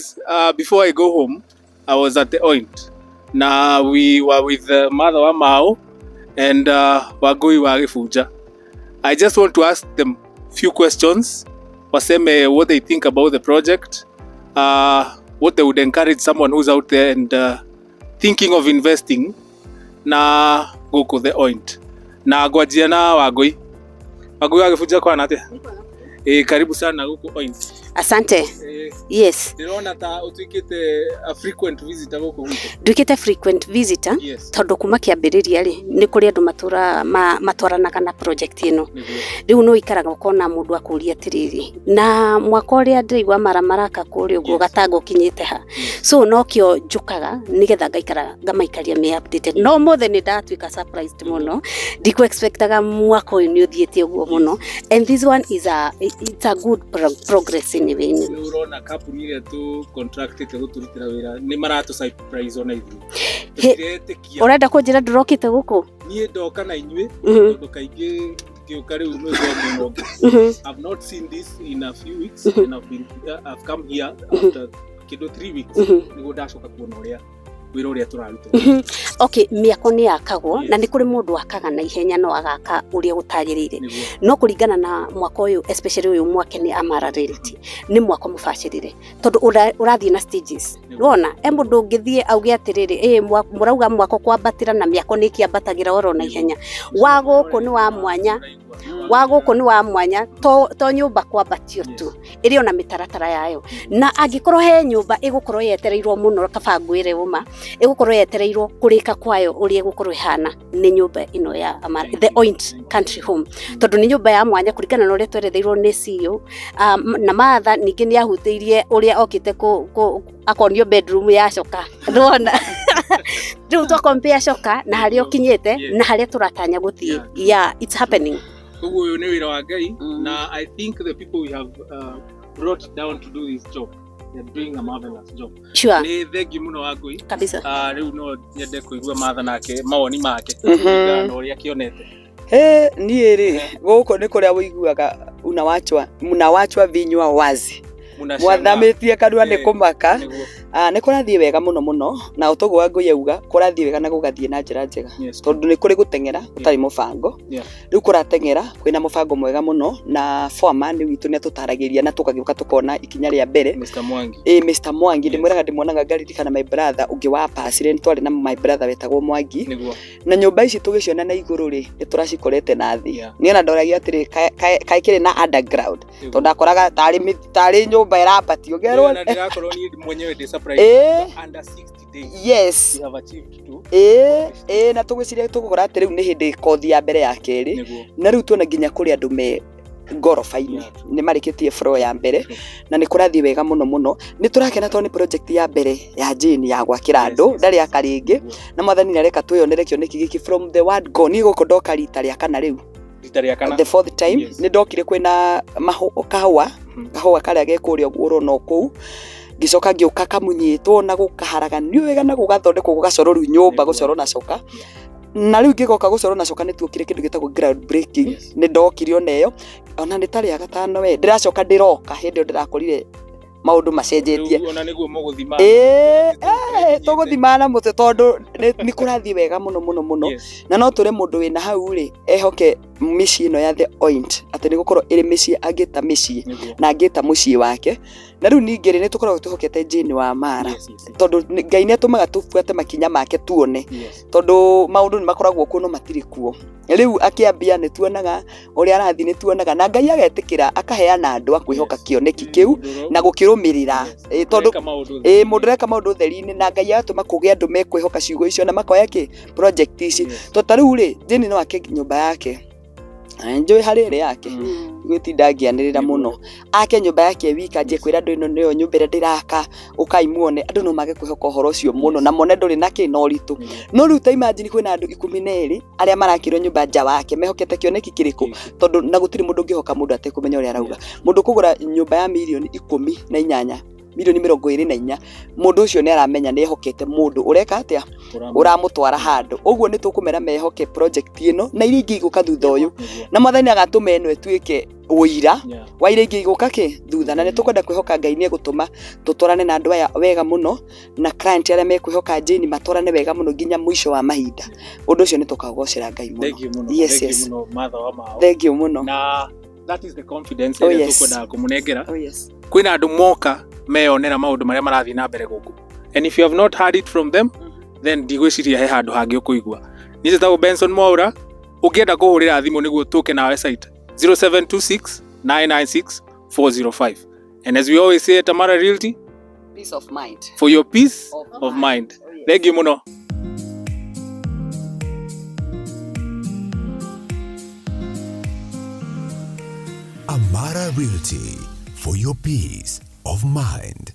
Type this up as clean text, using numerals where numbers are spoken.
guys, before I go home, I was at the Oint. Now we were with Mother wa Mao and Wagui wa Gifuja. I just want to ask them few questions. Waseme what they think about the project, what they would encourage someone who's out there and thinking of investing na guku the Oint. Na gwajia na Wagui. Wagui wa Gifuja kwa nate. Karibu sana guku Oint. Asante. Yes. Ndirona ta utuikite a frequent visitor guku guku. Nduikite frequent visitor. Yes. Tondu kuma kiambiriria ri ni kuri andu matwaranaga na project ino. Riu no ikaraga ukona mundu akuria tiriri. Na mwaka uria ndirigwa maramaraka kuri uguo gatango kinyite ha. So no kio njukaga nigetha ngaikara ngamaikaria me updated. No mothe ni ndatuika surprised muno. Ndiko expectaga mwaka uyu ni uthiete uguo muno. And this one is it's a good progress in even. Urona company ile tu contracted guturutira wira ni maratu surprise ona ithu. Urenda kunjira ndurokite guku? Nie ndoka na inywe tondu kaingi giuka riu no ndo muno. I've not seen this in a few weeks and I've come here after kido 3 weeks nigo ndacoka kuona uria wira uria turaruta. Okay, miako ni yakagwo na ni kuri mundu akaga na ihenya no agaka uria gutagirire. No kuringana na mwako uyu, especially uyu mwake ni Amara Realty, ni mwako mufacirire tondu urathie na stages. Wona mundu ngithie auge atiriri murauga mwako kwambatira na miako ni kiambatagira oro na ihenya. Waguku ni wa mwanya, waguku ni wa mwanya to nyumba kwambatio tu iri ona mitaratara yayo. Na angikorwo he nyumba igukorwo yetereirwo muno kabangwire uma igukorwo yetereirwo kurika kwayo uria gukorwo ihana ni nyumba ino ya Amara, the Oint country home, tondu ni nyumba ya mwanya kurikana na uria tweretheirwo ni CEO na Matha ningi ni ahutiirie uria okite akonio bedroom ya coka ndona riu to compare coka na haria okinyite na haria turatanya guthie. Yeah, it's happening. Uguo ni wira wa Ngai na I think the people we have brought down to do this job, they're doing a marvelous job. Sure. Ni thengi muno wa Ngui kabisa. Riu no nyende kuigua Matha nake mawoni make na uria kionete. Nie ri guko ni kuria wiguaga unawachwa vinywa wazi mwathamitie kanua ni kumaka. Ni kurathie wega muno na utogo wa Ngui auga kurathie wega na gugathie na njira njega tondu ni kuri gutengera utari mubango. Riu kuratengera kwina mubango mwega muno na foreman witu ni atutaragiria na tukagiuka tukona ikinya ria mbere. Mr Mwangi ndimwiraga ndimonaga ngari kana my brother ungi wa pasire ntwari na my brother wetagwo Mwangi na nyumba ici tugiciona na iguru ri turacikorete na thi. Ni ona ndoragia atiri kai kire na underground tondu akoraga tari nyumba irapatio gerwo na ndirakorwo ni mwenyewe surprise under 60 days. Yes, we have achieved to na tugiciria tugukora ati riu ni hindi kothi ya mbere ya keri na riu tuona nginya kuri andu me ngorofa-ini ni marikitie floor ya mbere na ni kurathie wega muno. Ni turakena to ni project ya mbere ya jini ya gwakira andu ndari akaringi na Mwathani areka tuyonere kioneki giki from the word go ni gukondoka rita ria kana riu the fourth time ni ndokire kwina kahua karia gekuria urona kuu gicoka ngiuka kamunyitwo na gukaharaganio wega na gugathondekwo gugacoro nyumba gucoro na coka na riu ngigoka gucoro na coka nituokire kindu gitagwo ground breaking. Ni ndokirio neyo ona ni tari ya gatano ndiracoka ndiroka hindi ndirakorire maundu macenjetie ona niguo muguthima tuguthima na mutu tondu ni kurathie wega muno na no turi mundu wina hau ri ehoke micii ino ya the Oint ati ni gukorwo iri micii angita micii na angita mucii wake. Na riu ningi ri ni tukoragwo tuhokete jini wa Amara tondu Ngai ni atumaga tufuate makinya make tuone tondu maundu ni makoragwo kuno matiri kuo. Riu akiambia ni tuonaga uria arathi ni tuonaga na Ngai agetikira akaheana andu akwihoka kioneki kiu na gukirumirira tondu mundu reka maundu theri-ini na Ngai atuma kugia andu mekwihoka ciugo icio na makoya ki project ici to tariu ri jini no ake nyumba yake enjoy harire yake gwitinda ngianirira muno ake nyumba yake wika nje kwira andu ino niyo nyumba ira ndiraka ukaimuone andu no mage kwihoka uhoro ucio muno na mone nduri na kinoritu no riu ta imagine kwina andu 12 aria marakirwo nyumba nja wake mehokete kioneki kiriku tondu na gutiri mundu ngihoka mundu atekumenya uria arauga mundu kugura nyumba ya milioni 18 milioni 24 mundu ucio ni aramenya ni ehokete mundu ureka atia uramutwara handu uguo ni tukumera mehoke project ino na iri ingi iguka thutha uyu na Mwathani agatuma eno etuike wũira Yeah. wa iria ingĩ igũka thutha, na nĩ tũkwenda kwĩhoka Ngai nĩ egũtũma tũtwarane na andũ aya wega mũno, na client arĩa mekwĩhoka Jane matwarane wega mũno nginya mũico wa mahinda. Ũndũ ũcio nĩ tũkaũgocera Ngai mũno. Thank you mũno. Yes, Thank you yes. mũno Martha wa Mao. Thank you mũno. Na that is the confidence Oh, ĩrĩa yes. tũkwendaga kũmũnengera. Oh, yes. Kwĩna andũ moka meyonera maũndũ marĩa marathiĩ na mbere gũkũ, and if you have not heard it from them, then ndigwĩciria he handũ hangĩ ũkũigua. Niĩ njĩtagwo Benson Mwaura. Ũngĩenda kũhũrĩra thimũ nĩguo tũke nawe site 0726 996 405. And as we always say at Amara Realty, Peace of mind. for your peace of mind. Oh, yes. Thank you mũno. Amara Realty, for your peace of mind.